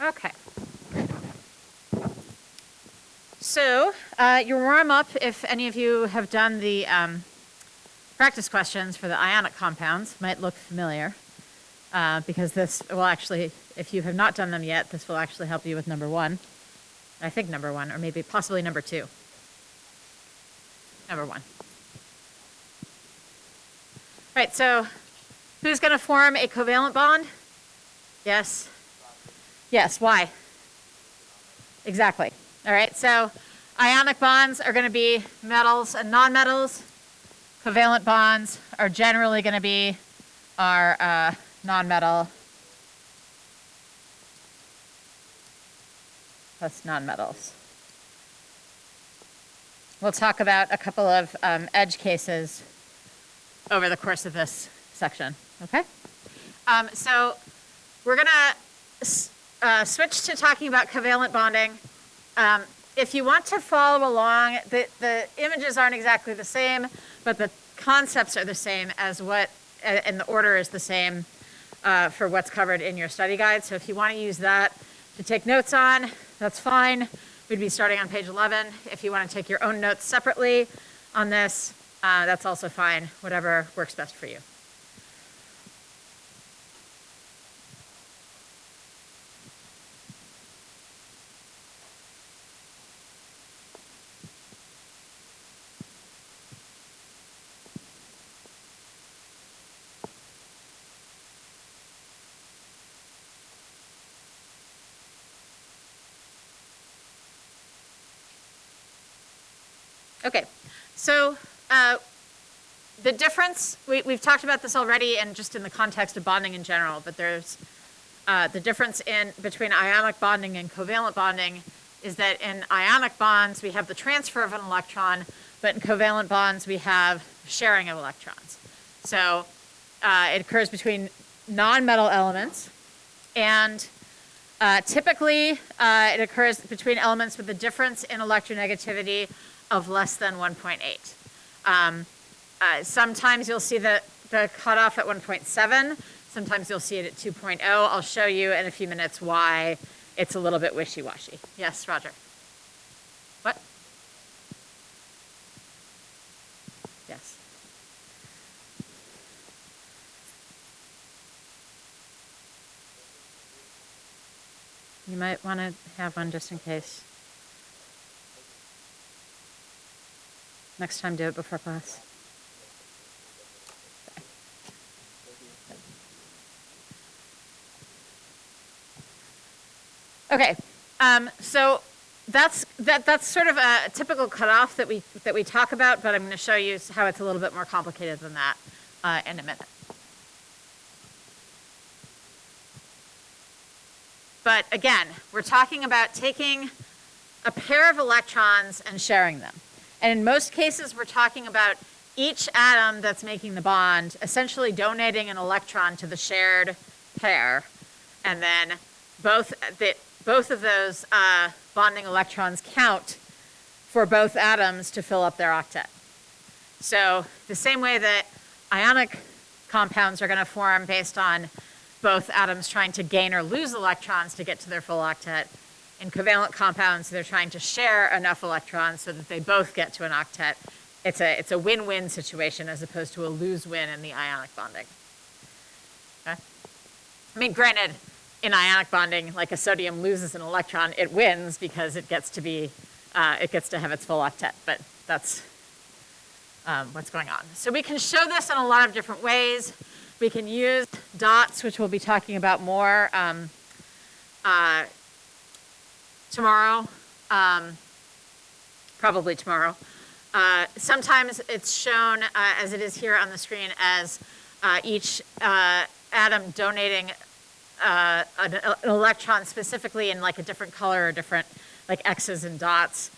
Okay. So your warm-up, if any of you have done the practice questions for the ionic compounds, might look familiar because this will actually, if you have not done them yet, this will actually help you with number 1. I think number 1, or maybe possibly number 2. Number 1. Right, so who's going to form a covalent bond? Yes? Yes, why? Exactly. All right, so ionic bonds are going to be metals and nonmetals. Covalent bonds are generally going to be our nonmetal plus nonmetals. We'll talk about a couple of edge cases over the course of this section, okay? So we're going to switch to talking about covalent bonding. If you want to follow along, the images aren't exactly the same, but the concepts are the same as what, and the order is the same for what's covered in your study guide. So if you want to use that to take notes on, that's fine. We'd be starting on page 11. If you want to take your own notes separately on this, that's also fine, whatever works best for you. Okay, so the difference, we've talked about this already and just in the context of bonding in general, but there's the difference between ionic bonding and covalent bonding is that in ionic bonds we have the transfer of an electron, but in covalent bonds we have sharing of electrons. So it occurs between non-metal elements, and typically it occurs between elements with a difference in electronegativity of less than 1.8. Sometimes you'll see the cutoff at 1.7. Sometimes you'll see it at 2.0. I'll show you in a few minutes why it's a little bit wishy-washy. Yes, Roger? What? Yes. You might want to have one just in case. Next time, do it before class. Okay, so that's sort of a typical cutoff that we talk about, but I'm going to show you how it's a little bit more complicated than that in a minute. But again, we're talking about taking a pair of electrons and sharing them. And in most cases, we're talking about each atom that's making the bond essentially donating an electron to the shared pair, and then both of those bonding electrons count for both atoms to fill up their octet. So the same way that ionic compounds are going to form based on both atoms trying to gain or lose electrons to get to their full octet, in covalent compounds, they're trying to share enough electrons so that they both get to an octet. It's a win-win situation as opposed to a lose-win in the ionic bonding. Okay? I mean, granted, in ionic bonding, like a sodium loses an electron, it wins because it gets to have its full octet. But that's what's going on. So we can show this in a lot of different ways. We can use dots, which we'll be talking about more tomorrow, probably tomorrow. Sometimes it's shown, as it is here on the screen, as each atom donating an electron specifically in like a different color or different like X's and dots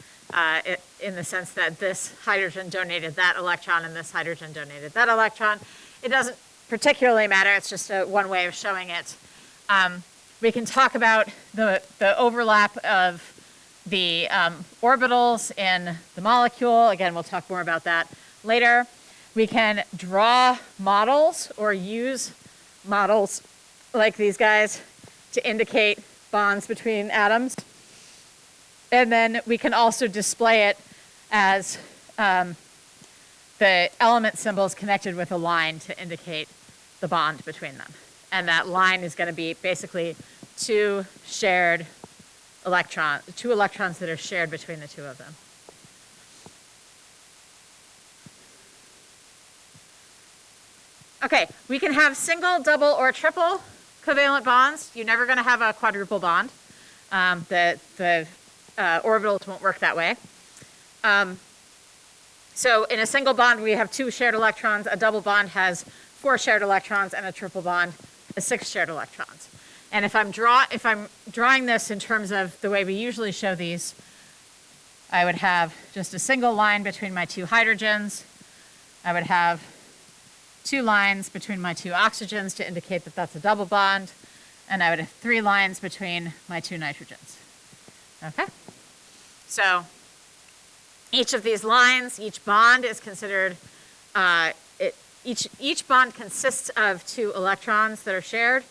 in the sense that this hydrogen donated that electron and this hydrogen donated that electron. It doesn't particularly matter. It's just one way of showing it. We can talk about the overlap of the orbitals in the molecule. Again, we'll talk more about that later. We can draw models or use models like these guys to indicate bonds between atoms. And then we can also display it as the element symbols connected with a line to indicate the bond between them. And that line is going to be basically two electrons that are shared between the two of them. Okay, we can have single, double, or triple covalent bonds. You're never going to have a quadruple bond. The orbitals won't work that way. So in a single bond, we have 2 shared electrons. A double bond has 4 shared electrons, and a triple bond has 6 shared electrons. And if I'm drawing this in terms of the way we usually show these, I would have just a single line between my 2 hydrogens. I would have 2 lines between my 2 oxygens to indicate that that's a double bond. And I would have 3 lines between my 2 nitrogens. Okay? So each of these lines, each bond is considered, each bond consists of 2 electrons that are shared.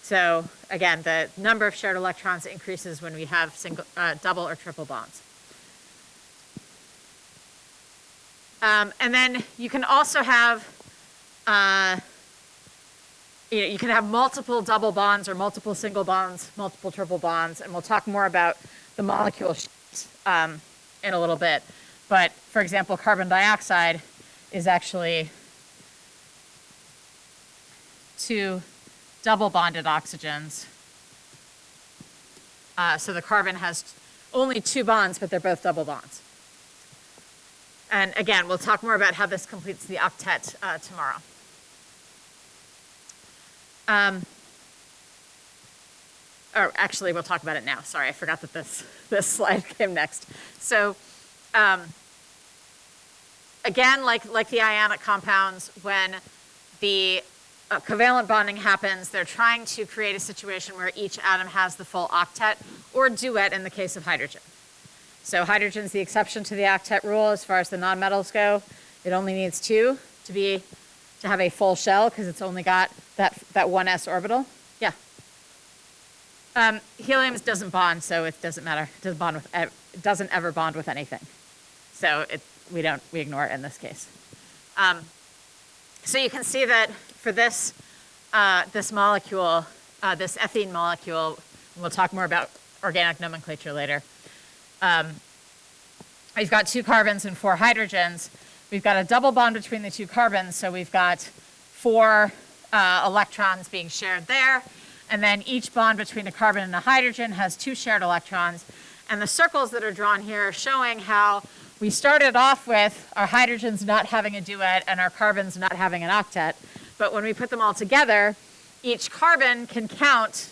So again, the number of shared electrons increases when we have double or triple bonds. And then you can also have, you can have multiple double bonds or multiple single bonds, multiple triple bonds, and we'll talk more about the molecule shapes in a little bit. But for example, carbon dioxide is actually 2 double bonded oxygens. So the carbon has only 2 bonds, but they're both double bonds. And again, we'll talk more about how this completes the octet tomorrow. Or actually, we'll talk about it now. Sorry, I forgot that this slide came next. So again, like the ionic compounds, when the covalent bonding happens, they're trying to create a situation where each atom has the full octet, or duet in the case of hydrogen. So hydrogen's the exception to the octet rule as far as the nonmetals go. It only needs 2 to have a full shell because it's only got that one s orbital. Yeah. Helium doesn't bond, so it doesn't matter. It doesn't ever bond with anything. So we ignore it in this case. So you can see that for this molecule, this ethene molecule, and we'll talk more about organic nomenclature later. We've got 2 carbons and 4 hydrogens. We've got a double bond between the 2 carbons, so we've got 4 electrons being shared there. And then each bond between a carbon and a hydrogen has 2 shared electrons. And the circles that are drawn here are showing how we started off with our hydrogens not having a duet and our carbons not having an octet. But when we put them all together, each carbon can count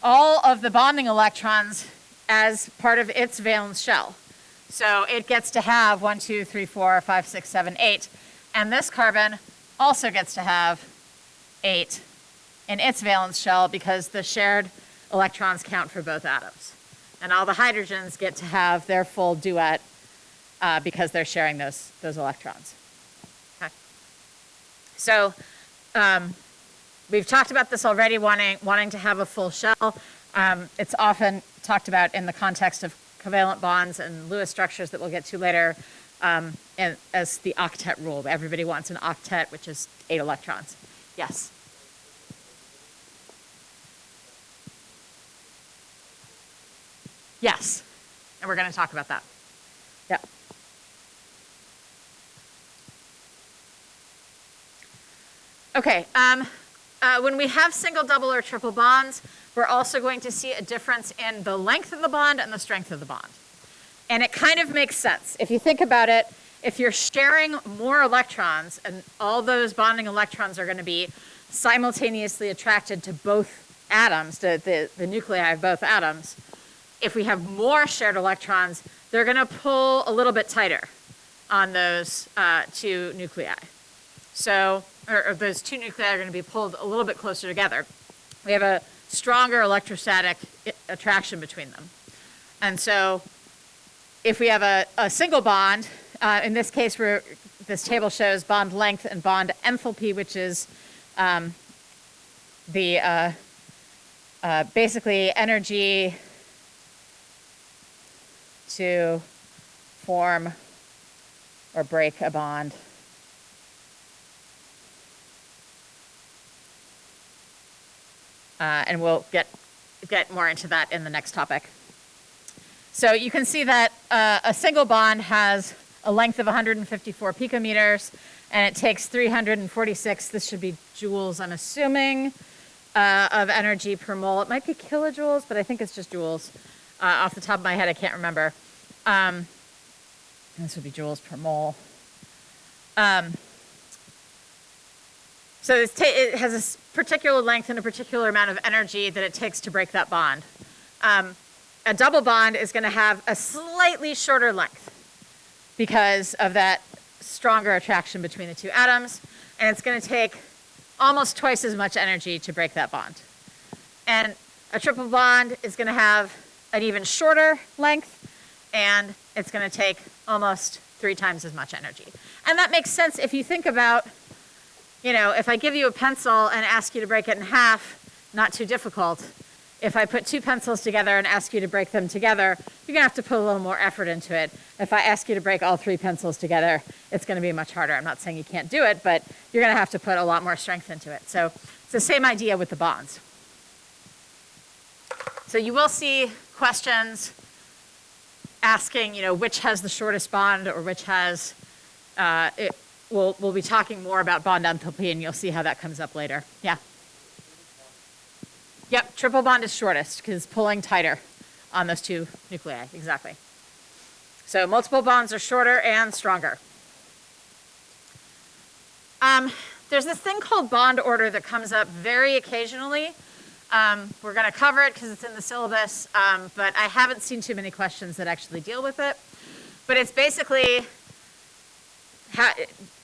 all of the bonding electrons as part of its valence shell. So it gets to have 1, 2, 3, 4, 5, 6, 7, 8. And this carbon also gets to have 8 in its valence shell because the shared electrons count for both atoms. And all the hydrogens get to have their full duet because they're sharing those electrons. Okay. So we've talked about this already, wanting to have a full shell. It's often talked about in the context of covalent bonds and Lewis structures that we'll get to later as the octet rule. Everybody wants an octet, which is 8 electrons. Yes? Yes. And we're going to talk about that. Yep. Okay. When we have single, double, or triple bonds, we're also going to see a difference in the length of the bond and the strength of the bond. And it kind of makes sense. If you think about it, if you're sharing more electrons, and all those bonding electrons are going to be simultaneously attracted to both atoms, the nuclei of both atoms, if we have more shared electrons, they're going to pull a little bit tighter on those 2 nuclei. So, or those 2 nuclei are going to be pulled a little bit closer together. We have a stronger electrostatic attraction between them. And so if we have a single bond, in this case, this table shows bond length and bond enthalpy, which is the basically energy to form or break a bond. And we'll get more into that in the next topic. So you can see that a single bond has a length of 154 picometers, and it takes 346, this should be joules, I'm assuming, of energy per mole. It might be kilojoules, but I think it's just joules. Off the top of my head, I can't remember. This would be joules per mole. So it has a particular length and a particular amount of energy that it takes to break that bond. A double bond is going to have a slightly shorter length because of that stronger attraction between the two atoms, and it's going to take almost twice as much energy to break that bond. And a triple bond is going to have an even shorter length, and it's going to take almost 3 times as much energy. And that makes sense if you think about, you know, if I give you a pencil and ask you to break it in half, not too difficult. If I put 2 pencils together and ask you to break them together, you're going to have to put a little more effort into it. If I ask you to break all 3 pencils together, it's going to be much harder. I'm not saying you can't do it, but you're going to have to put a lot more strength into it. So it's the same idea with the bonds. So you will see questions asking, you know, which has the shortest bond or which has, we'll be talking more about bond enthalpy, and you'll see how that comes up later. Yeah? Yep, triple bond is shortest because it's pulling tighter on those 2 nuclei, exactly. So multiple bonds are shorter and stronger. There's this thing called bond order that comes up very occasionally. We're going to cover it because it's in the syllabus, but I haven't seen too many questions that actually deal with it. But it's basically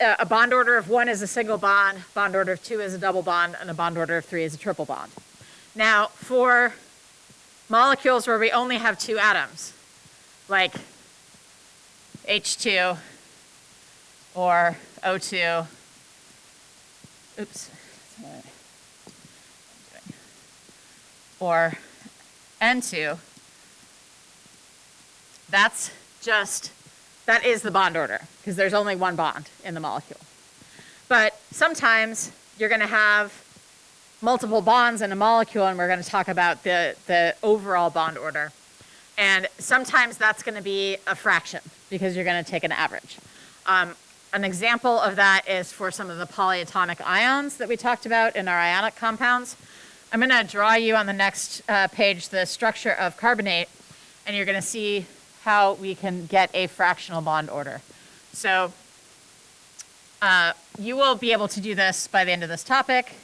a bond order of 1 is a single bond order of 2 is a double bond, and a bond order of 3 is a triple bond. Now, for molecules where we only have 2 atoms, like H2 or O2, oops, or N2, that is the bond order, because there's only 1 bond in the molecule. But sometimes you're going to have multiple bonds in a molecule, and we're going to talk about the overall bond order. And sometimes that's going to be a fraction, because you're going to take an average. An example of that is for some of the polyatomic ions that we talked about in our ionic compounds. I'm going to draw you on the next page the structure of carbonate, and you're going to see how we can get a fractional bond order. So you will be able to do this by the end of this topic,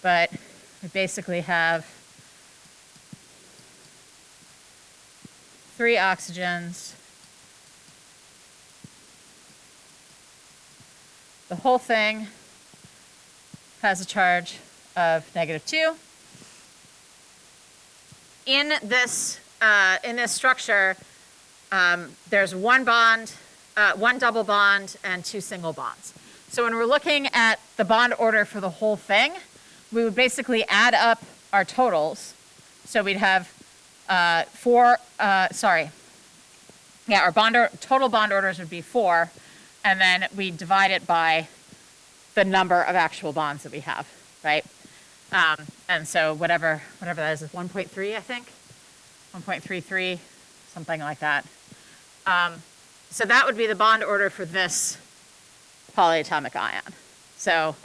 but we basically have 3 oxygens. The whole thing has a charge of -2. In this structure, there's 1 bond, 1 double bond, and 2 single bonds. So when we're looking at the bond order for the whole thing, we would basically add up our totals. So we'd have our total bond orders would be 4, and then we divide it by the number of actual bonds that we have, right? And so whatever that is 1.3, I think, 1.33, something like that. So that would be the bond order for this polyatomic ion. So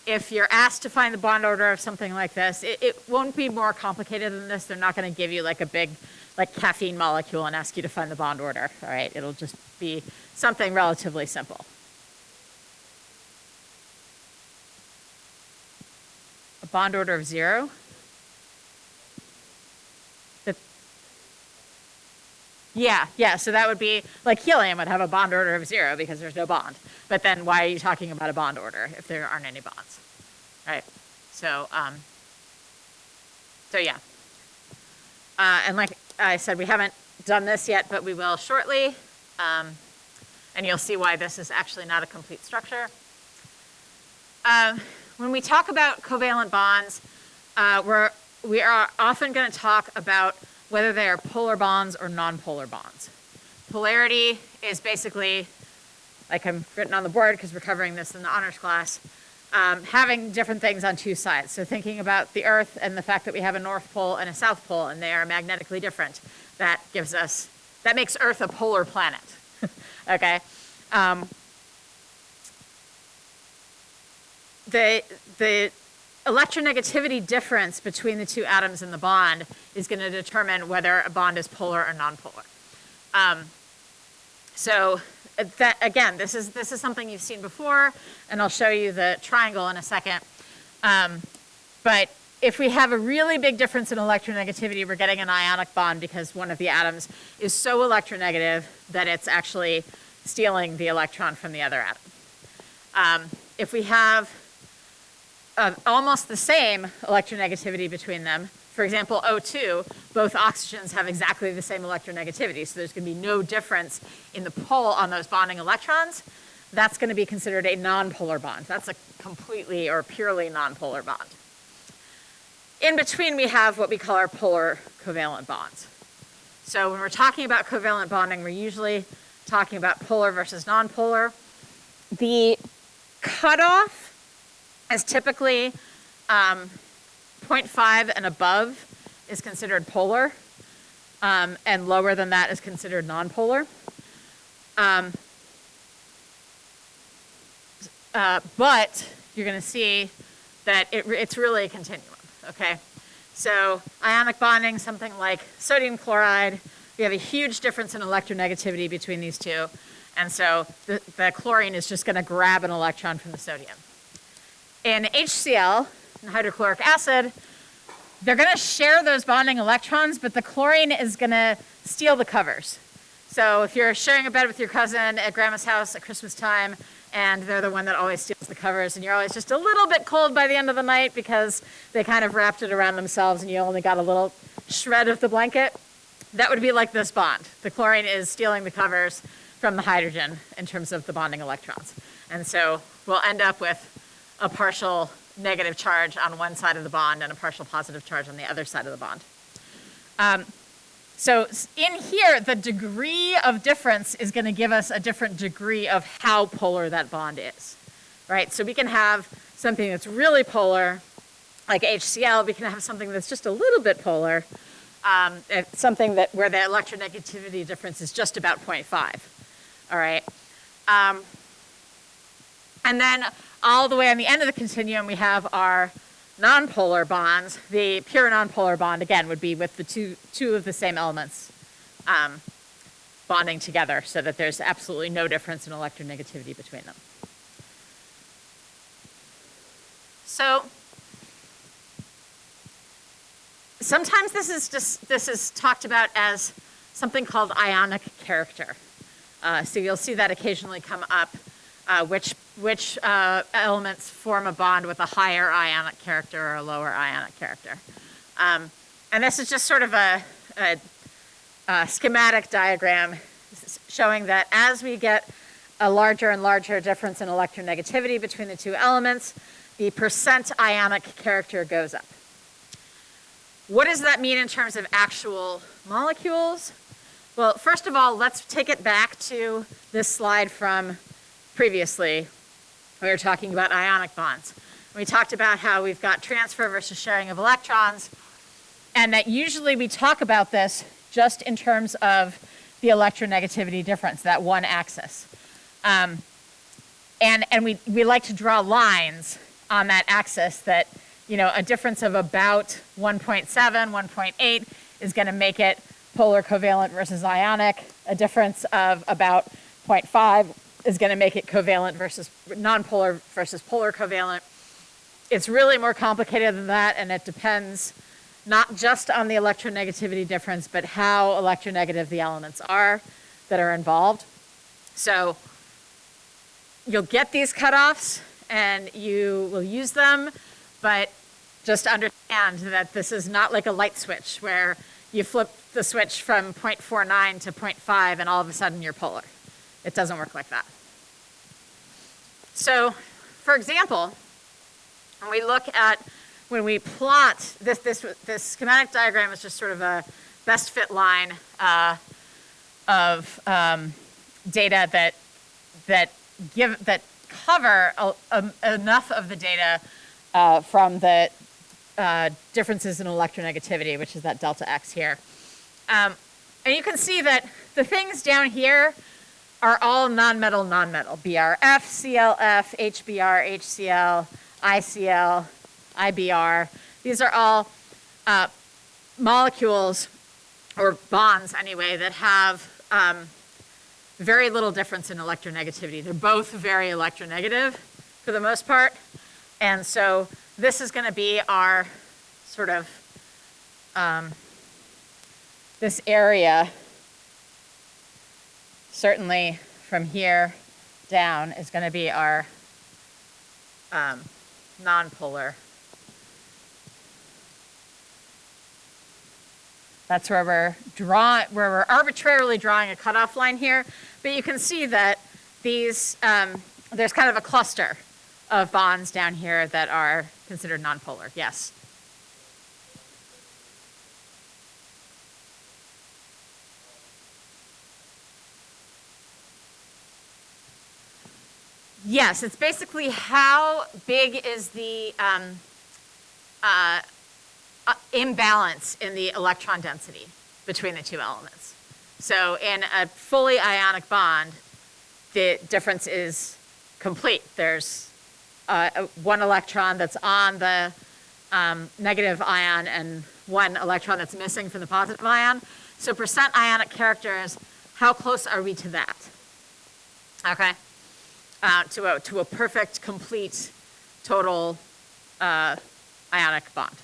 if you're asked to find the bond order of something like this, it won't be more complicated than this. They're not going to give you like a big caffeine molecule and ask you to find the bond order, all right? It'll just be something relatively simple. A bond order of 0. Yeah, so that would be, like helium would have a bond order of 0 because there's no bond. But then why are you talking about a bond order if there aren't any bonds, right? So yeah. And like I said, we haven't done this yet, but we will shortly. And you'll see why this is actually not a complete structure. When we talk about covalent bonds, we're we are often going to talk about whether they are polar bonds or nonpolar bonds. Polarity is basically, like I'm written on the board because we're covering this in the honors class, having different things on two sides. So thinking about the Earth and the fact that we have a North Pole and a South Pole, and they are magnetically different. That makes Earth a polar planet. Okay. The electronegativity difference between the two atoms in the bond is going to determine whether a bond is polar or nonpolar. So that, again, this is something you've seen before, and I'll show you the triangle in a second. But if we have a really big difference in electronegativity, we're getting an ionic bond because one of the atoms is so electronegative that it's actually stealing the electron from the other atom. If we have almost the same electronegativity between them, for example, O2, both oxygens have exactly the same electronegativity, so there's going to be no difference in the pull on those bonding electrons. That's going to be considered a nonpolar bond. That's a completely or purely nonpolar bond. In between, we have what we call our polar covalent bonds. So when we're talking about covalent bonding, we're usually talking about polar versus nonpolar. The cutoff is typically 0.5 and above is considered polar, and lower than that is considered nonpolar. But you're going to see that it's really a continuum, okay? So ionic bonding, something like sodium chloride, we have a huge difference in electronegativity between these two, and so the chlorine is just going to grab an electron from the sodium. In HCl, in hydrochloric acid, they're going to share those bonding electrons, but the chlorine is going to steal the covers. So if you're sharing a bed with your cousin at grandma's house at Christmas time, and they're the one that always steals the covers, and you're always just a little bit cold by the end of the night because they kind of wrapped it around themselves and you only got a little shred of the blanket, that would be like this bond. The chlorine is stealing the covers from the hydrogen in terms of the bonding electrons. And so we'll end up with a partial negative charge on one side of the bond and a partial positive charge on the other side of the bond. So in here, the degree of difference is going to give us a different degree of how polar that bond is, right? So we can have something that's really polar, like HCl. We can have something that's just a little bit polar, something where the electronegativity difference is just about 0.5, all right? And then all the way on the end of the continuum, we have our nonpolar bonds. The pure nonpolar bond, again, would be with the two of the same elements bonding together so that there's absolutely no difference in electronegativity between them. So sometimes this is talked about as something called ionic character. So you'll see that occasionally come up. Which elements form a bond with a higher ionic character or a lower ionic character. And this is just sort of a schematic diagram showing that as we get a larger and larger difference in electronegativity between the two elements, the percent ionic character goes up. What does that mean in terms of actual molecules? Well, first of all, let's take it back to this slide from previously. We were talking about ionic bonds. We talked about how we've got transfer versus sharing of electrons, and that usually we talk about this just in terms of the electronegativity difference, that one axis. And we like to draw lines on that axis that, you know, a difference of about 1.7, 1.8 is going to make it polar covalent versus ionic. A difference of about 0.5 is going to make it covalent versus nonpolar versus polar covalent. It's really more complicated than that, and it depends not just on the electronegativity difference, but how electronegative the elements are that are involved. So you'll get these cutoffs, and you will use them, but just understand that this is not like a light switch where you flip the switch from 0.49 to 0.5 and all of a sudden you're polar. It doesn't work like that. So, for example, when we look at when we plot this schematic diagram is just sort of a best fit line of data that cover enough of the data from the differences in electronegativity, which is that delta X here. And you can see that the things down here are all nonmetal, BRF, CLF, HBr, HCl, ICl, IBr. These are all molecules, or bonds anyway, that have very little difference in electronegativity. They're both very electronegative for the most part. And so this is going to be our sort of, this area, certainly from here down, is going to be our nonpolar. That's where we're arbitrarily drawing a cutoff line here. But you can see that these, there's kind of a cluster of bonds down here that are considered nonpolar. Yes? Yes, it's basically how big is the imbalance in the electron density between the two elements. So in a fully ionic bond, the difference is complete. There's one electron that's on the negative ion and one electron that's missing from the positive ion. So percent ionic characters, how close are we to that? Okay, to a perfect, complete, total ionic bond.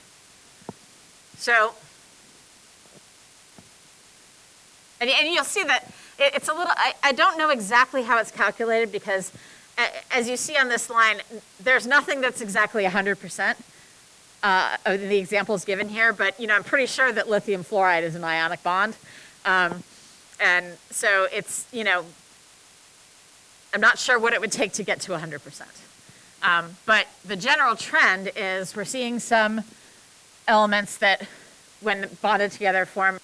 So, and you'll see that it's a little, I don't know exactly how it's calculated because as you see on this line, there's nothing that's exactly 100% of the examples given here, but I'm pretty sure that lithium fluoride is an ionic bond. And so it's, I'm not sure what it would take to get to 100%. But the general trend is we're seeing some elements that, when bonded together, form